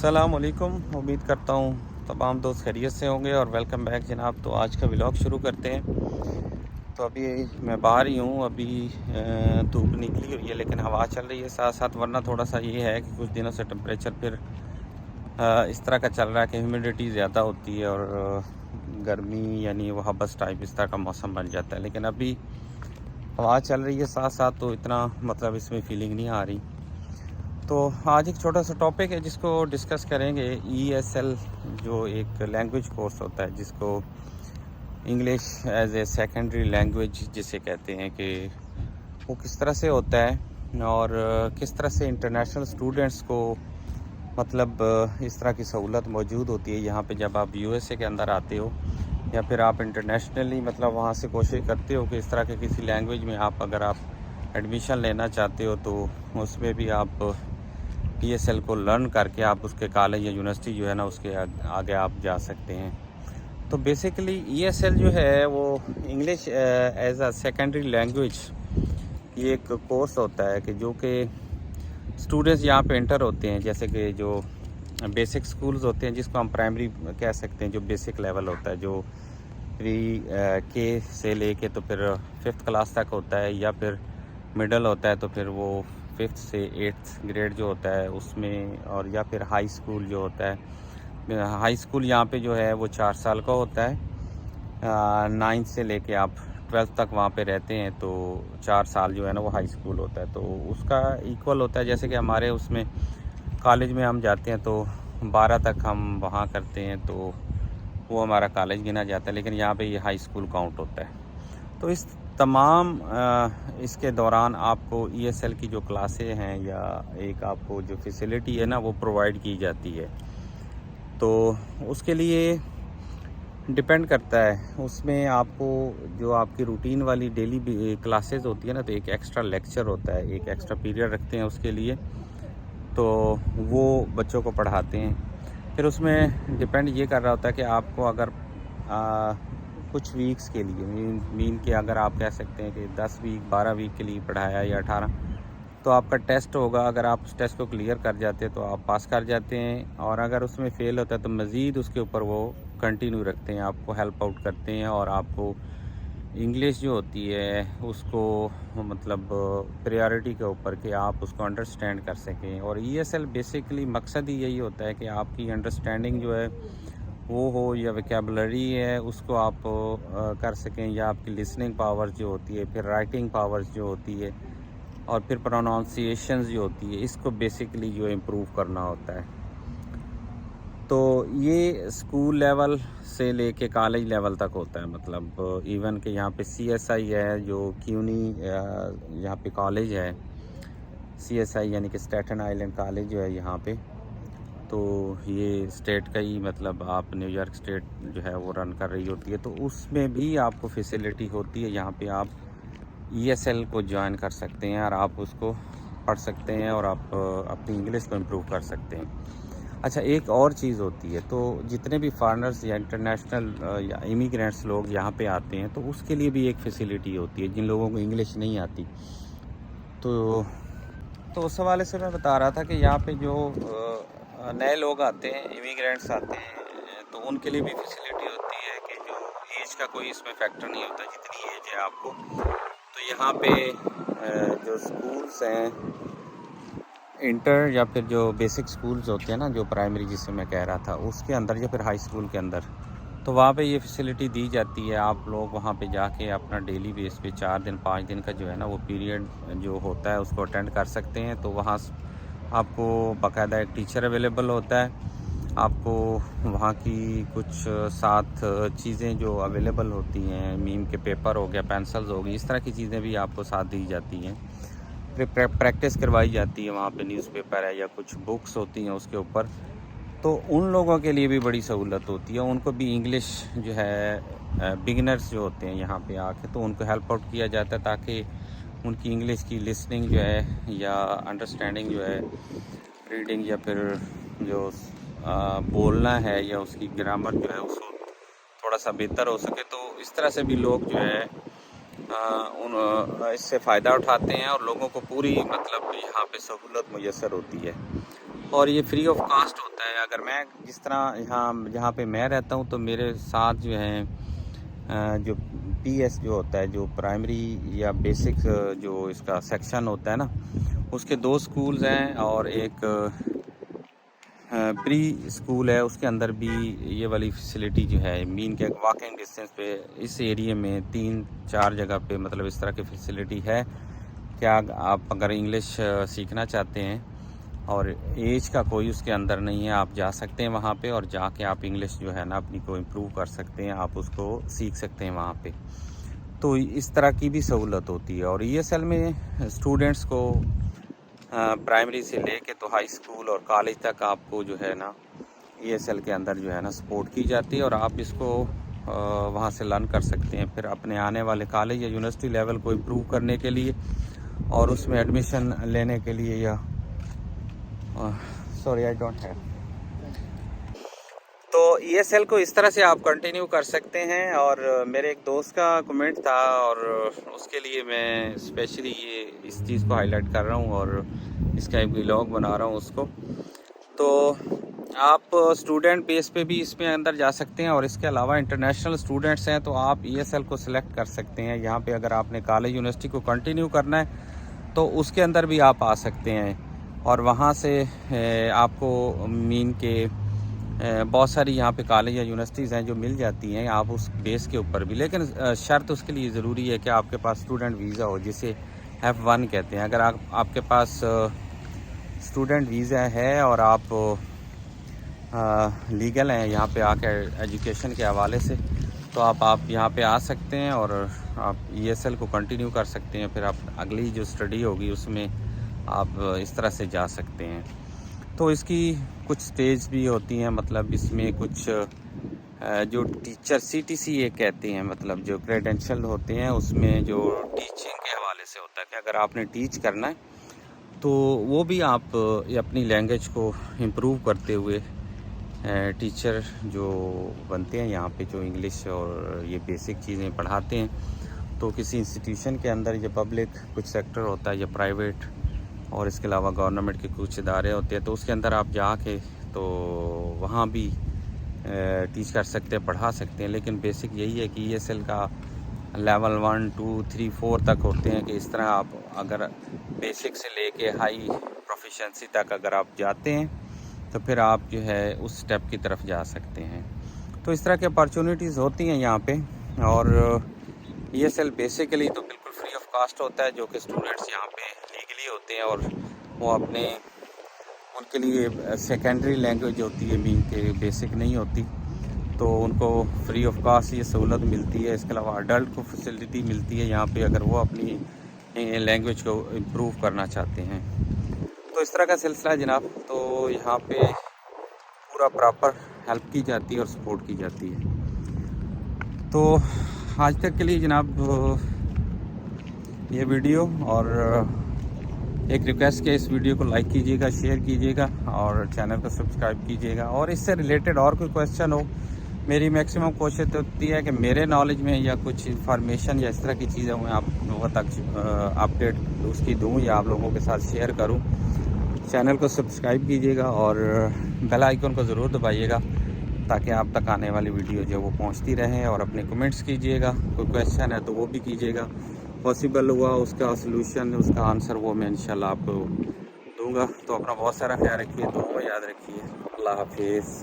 السلام علیکم، امید کرتا ہوں تمام دوست خیریت سے ہوں گے اور ویلکم بیک جناب۔ تو آج کا ولاگ شروع کرتے ہیں۔ تو ابھی میں باہر ہی ہوں، ابھی دھوپ نکلی ہوئی ہے لیکن ہوا چل رہی ہے ساتھ ساتھ، ورنہ تھوڑا سا یہ ہے کہ کچھ دنوں سے ٹمپریچر پھر اس طرح کا چل رہا ہے کہ ہیومیڈیٹی زیادہ ہوتی ہے اور گرمی یعنی وہ ہبس ٹائپ اس طرح کا موسم بن جاتا ہے، لیکن ابھی ہوا چل رہی ہے ساتھ ساتھ تو اتنا مطلب اس میں فیلنگ نہیں آ رہی۔ تو آج ایک چھوٹا سا ٹاپک ہے جس کو ڈسکس کریں گے، ESL جو ایک لینگویج کورس ہوتا ہے جس کو English as a secondary language جسے کہتے ہیں، کہ وہ کس طرح سے ہوتا ہے اور کس طرح سے انٹرنیشنل اسٹوڈنٹس کو مطلب اس طرح کی سہولت موجود ہوتی ہے یہاں پہ جب آپ USA کے اندر آتے ہو، یا پھر آپ انٹرنیشنلی مطلب وہاں سے کوشش کرتے ہو کہ اس طرح کے کسی لینگویج میں اگر آپ ایڈمیشن لینا چاہتے ہو تو اس میں بھی آپ ESL کو لرن کر کے آپ اس کے کالج یا یونیورسٹی جو ہے نا اس کے آگے آپ جا سکتے ہیں۔ تو بیسیکلی ESL جو ہے وہ English as a secondary language یہ ایک کورس ہوتا ہے کہ جو کہ اسٹوڈنٹس یہاں پہ انٹر ہوتے ہیں، جیسے کہ جو بیسک سکولز ہوتے ہیں جس کو ہم پرائمری کہہ سکتے ہیں، جو بیسک لیول ہوتا ہے، جو پری کے سے لے کے تو پھر 5th کلاس تک ہوتا ہے، یا پھر مڈل ہوتا ہے تو پھر وہ 5th سے 8th گریڈ جو ہوتا ہے اس میں، اور یا پھر ہائی اسکول جو ہوتا ہے۔ ہائی اسکول یہاں پہ جو ہے وہ 4 سال کا ہوتا ہے، 9th سے لے کے آپ 12th تک وہاں پہ رہتے ہیں تو 4 سال جو ہے نا وہ ہائی اسکول ہوتا ہے، تو اس کا ایکول ہوتا ہے جیسے کہ ہمارے اس میں کالج میں ہم جاتے ہیں تو 12 تک ہم وہاں کرتے ہیں تو وہ ہمارا کالج گنا جاتا ہے، لیکن یہاں پہ یہ ہائی اسکول کاؤنٹ ہوتا ہے۔ تو اس تمام اس کے دوران آپ کو ESL کی جو کلاسیں ہیں یا ایک آپ کو جو فیسلٹی ہے نا وہ پرووائڈ کی جاتی ہے۔ تو اس کے لیے ڈپینڈ کرتا ہے، اس میں آپ کو جو آپ کی روٹین والی ڈیلی کلاسز ہوتی ہیں نا، تو ایک ایکسٹرا لیکچر ہوتا ہے، ایک ایکسٹرا پیریڈ رکھتے ہیں اس کے لیے، تو وہ بچوں کو پڑھاتے ہیں۔ پھر اس میں ڈپینڈ یہ کر رہا ہوتا ہے کہ آپ کو اگر کچھ ویکس کے لیے مین کے اگر آپ کہہ سکتے ہیں کہ 10 ویک 12 ویک کے لیے پڑھایا یا 18، تو آپ کا ٹیسٹ ہوگا، اگر آپ اس ٹیسٹ کو کلیئر کر جاتے ہیں تو آپ پاس کر جاتے ہیں، اور اگر اس میں فیل ہوتا ہے تو مزید اس کے اوپر وہ کنٹینیو رکھتے ہیں، آپ کو ہیلپ آؤٹ کرتے ہیں، اور آپ کو انگلش جو ہوتی ہے اس کو مطلب پریارٹی کے اوپر کہ آپ اس کو انڈرسٹینڈ کر سکیں۔ اور ESL بیسیکلی مقصد ہی یہی ہوتا ہے کہ آپ کی انڈرسٹینڈنگ جو ہے وہ ہو، یا ویکیبلری ہے اس کو آپ کر سکیں، یا آپ کی لسننگ پاور جو ہوتی ہے، پھر رائٹنگ پاور جو ہوتی ہے، اور پھر پروناؤنسیشنز جو ہوتی ہے، اس کو بیسیکلی جو امپروو کرنا ہوتا ہے۔ تو یہ اسکول لیول سے لے کے کالج لیول تک ہوتا ہے، مطلب ایون کہ یہاں پہ CSI ہے جو کیونی یہاں پہ کالج ہے، CSI یعنی کہ اسٹیٹن آئلینڈ کالج جو ہے یہاں پہ، تو یہ اسٹیٹ کا ہی مطلب آپ نیو یارک اسٹیٹ جو ہے وہ رن کر رہی ہوتی ہے، تو اس میں بھی آپ کو فیسلٹی ہوتی ہے، یہاں پہ آپ ESL کو جوائن کر سکتے ہیں اور آپ اس کو پڑھ سکتے ہیں اور آپ اپنی انگلش کو امپروو کر سکتے ہیں۔ اچھا، ایک اور چیز ہوتی ہے، تو جتنے بھی فارنرز یا انٹرنیشنل یا امیگرینٹس لوگ یہاں پہ آتے ہیں تو اس کے لیے بھی ایک فیسلٹی ہوتی ہے جن لوگوں کو انگلش نہیں آتی۔ تو اس حوالے سے میں بتا رہا تھا کہ یہاں پہ جو نئے لوگ آتے ہیں، امیگرینٹس آتے ہیں، تو ان کے لیے بھی فیسلٹی ہوتی ہے کہ جو ایج کا کوئی اس میں فیکٹر نہیں ہوتا، جتنی ایج ہے آپ کو، تو یہاں پہ جو سکولز ہیں انٹر یا پھر جو بیسک سکولز ہوتے ہیں نا، جو پرائمری جسے میں کہہ رہا تھا اس کے اندر، یا پھر ہائی اسکول کے اندر، تو وہاں پہ یہ فیسلٹی دی جاتی ہے۔ آپ لوگ وہاں پہ جا کے اپنا ڈیلی بیس پہ 4 دن 5 دن کا جو ہے نا وہ پیریڈ جو ہوتا ہے اس کو اٹینڈ کر سکتے ہیں، تو وہاں آپ کو باقاعدہ ایک ٹیچر اویلیبل ہوتا ہے، آپ کو وہاں کی کچھ 7 چیزیں جو اویلیبل ہوتی ہیں، میم کے پیپر ہو گیا، پینسلز ہو گئی، اس طرح کی چیزیں بھی آپ کو ساتھ دی جاتی ہیں، پھر پریکٹس کروائی جاتی ہے وہاں پہ، نیوز پیپر ہے یا کچھ بکس ہوتی ہیں اس کے اوپر، تو ان لوگوں کے لیے بھی بڑی سہولت ہوتی ہے، ان کو بھی انگلش جو ہے بگنرز جو ہوتے ہیں یہاں پہ آ کے تو ان کو ہیلپ آؤٹ کیا جاتا ہے، تاکہ ان کی انگلش کی لسننگ جو ہے یا انڈرسٹینڈنگ جو ہے، ریڈنگ یا پھر جو بولنا ہے یا اس کی گرامر جو ہے اس کو تھوڑا سا بہتر ہو سکے، تو اس طرح سے بھی لوگ جو ہے اس سے فائدہ اٹھاتے ہیں، اور لوگوں کو پوری مطلب یہاں پہ سہولت میسر ہوتی ہے، اور یہ فری آف کاسٹ ہوتا ہے۔ اگر میں جس طرح جہاں پہ میں رہتا ہوں تو میرے ساتھ جو ہیں جو پی ایس جو ہوتا ہے، جو پرائمری یا بیسک جو اس کا سیکشن ہوتا ہے نا، اس کے 2 سکولز ہیں اور ایک پری اسکول ہے. اس کے اندر بھی یہ والی فیسلٹی جو ہے مین کے واکنگ ڈسٹینس پہ اس ایریے میں 3-4 جگہ پہ مطلب اس طرح کی فیسلٹی ہے کہ آپ اگر انگلش سیکھنا چاہتے ہیں اور ایج کا کوئی اس کے اندر نہیں ہے، آپ جا سکتے ہیں وہاں پہ اور جا کے آپ انگلش جو ہے نا اپنی کو امپروو کر سکتے ہیں، آپ اس کو سیکھ سکتے ہیں وہاں پہ. تو اس طرح کی بھی سہولت ہوتی ہے. اور ای ایس ایل میں اسٹوڈنٹس کو پرائمری سے لے کے تو ہائی اسکول اور کالج تک آپ کو جو ہے نا ای ایس ایل کے اندر جو ہے نا سپورٹ کی جاتی ہے اور آپ اس کو وہاں سے لرن کر سکتے ہیں. پھر اپنے آنے والے کالج یا یونیورسٹی لیول کو امپروو کرنے کے لیے اور اس میں ایڈمیشن لینے کے لیے یا سوری آئی ڈونٹ ہیو تو ای ایس ایل کو اس طرح سے آپ کنٹینیو کر سکتے ہیں. اور میرے ایک دوست کا کمنٹ تھا اور اس کے لیے میں اسپیشلی اس چیز کو ہائی لائٹ کر رہا ہوں اور اس کا ایک ولاگ بنا رہا ہوں اس کو. تو آپ اسٹوڈنٹ بیس پہ بھی اس میں اندر جا سکتے ہیں اور اس کے علاوہ انٹرنیشنل اسٹوڈنٹس ہیں تو آپ ای ایس ایل کو سلیکٹ کر سکتے ہیں. یہاں پہ اگر آپ نے کالج یونیورسٹی کو کنٹینیو کرنا ہے تو اس کے اندر بھی آپ آ سکتے ہیں اور وہاں سے آپ کو مین کے بہت ساری یہاں پہ کالج یا یونیورسٹیز ہیں جو مل جاتی ہیں آپ اس بیس کے اوپر بھی. لیکن شرط اس کے لیے ضروری ہے کہ آپ کے پاس اسٹوڈنٹ ویزا ہو جسے F1 کہتے ہیں. اگر آپ کے پاس اسٹوڈنٹ ویزا ہے اور آپ لیگل ہیں یہاں پہ آ کے ایجوکیشن کے حوالے سے تو آپ یہاں پہ آ سکتے ہیں اور آپ ای ایس ایل کو کنٹینیو کر سکتے ہیں. پھر آپ اگلی جو اسٹڈی ہوگی اس میں آپ اس طرح سے جا سکتے ہیں. تو اس کی کچھ سٹیج بھی ہوتی ہیں، مطلب اس میں کچھ جو ٹیچر CTC کہتے ہیں، مطلب جو کریڈینشل ہوتے ہیں اس میں جو ٹیچنگ کے حوالے سے ہوتا ہے کہ اگر آپ نے ٹیچ کرنا ہے تو وہ بھی آپ اپنی لینگویج کو امپروو کرتے ہوئے ٹیچر جو بنتے ہیں یہاں پہ جو انگلش اور یہ بیسک چیزیں پڑھاتے ہیں. تو کسی انسٹیٹیوشن کے اندر یہ پبلک کچھ سیکٹر ہوتا ہے یا پرائیویٹ اور اس کے علاوہ گورنمنٹ کے کچھ ادارے ہوتے ہیں تو اس کے اندر آپ جا کے تو وہاں بھی ٹیچ کر سکتے ہیں، پڑھا سکتے ہیں. لیکن بیسک یہی ہے کہ ای ایس ایل کا لیول 1 2 3 4 تک ہوتے ہیں کہ اس طرح آپ اگر بیسک سے لے کے ہائی پروفیشنسی تک اگر آپ جاتے ہیں تو پھر آپ جو ہے اس سٹیپ کی طرف جا سکتے ہیں. تو اس طرح کی اپارچونیٹیز ہوتی ہیں یہاں پہ. اور ای ایس ایل بیسیکلی تو بالکل فری آف کاسٹ ہوتا ہے جو کہ اسٹوڈنٹس یہاں پہ لیگلی ہوتے ہیں اور وہ اپنے ان کے لیے سیکنڈری لینگویج ہوتی ہے مین کے بیسک نہیں ہوتی تو ان کو فری آف کاسٹ یہ سہولت ملتی ہے. اس کے علاوہ اڈلٹ کو فیسلٹی ملتی ہے یہاں پہ اگر وہ اپنی لینگویج کو امپروو کرنا چاہتے ہیں. تو اس طرح کا سلسلہ ہے جناب. تو یہاں پہ پورا پراپر ہیلپ کی جاتی ہے اور سپورٹ کی جاتی ہے. تو آج تک کے لیے جناب یہ ویڈیو اور ایک ریکویسٹ کہ اس ویڈیو کو لائک کیجیے گا، شیئر کیجیے گا اور چینل کو سبسکرائب کیجیے گا. اور اس سے ریلیٹڈ اور کوئی کویسچن ہو، میری میکسیمم کوشش ہوتی ہے کہ میرے نالج میں یا کچھ انفارمیشن یا اس طرح کی چیزیں میں آپ لوگوں تک اپڈیٹ اس کی دوں یا آپ لوگوں کے ساتھ شیئر کروں. چینل کو سبسکرائب کیجیے گا اور بیل آئیکن کو ضرور دبائیے گا تاکہ آپ تک آنے والی ویڈیو جو وہ پہنچتی رہیں. اور اپنے کمنٹس کیجیے گا، کوئی کویسچن ہے تو وہ بھی کیجیے گا. پاسبل ہوا اس کا سلوشن، اس کا آنسر وہ میں انشاءاللہ آپ کو دوں گا. تو اپنا بہت سارا خیال رکھیے، دعا میں یاد رکھیے. اللہ حافظ.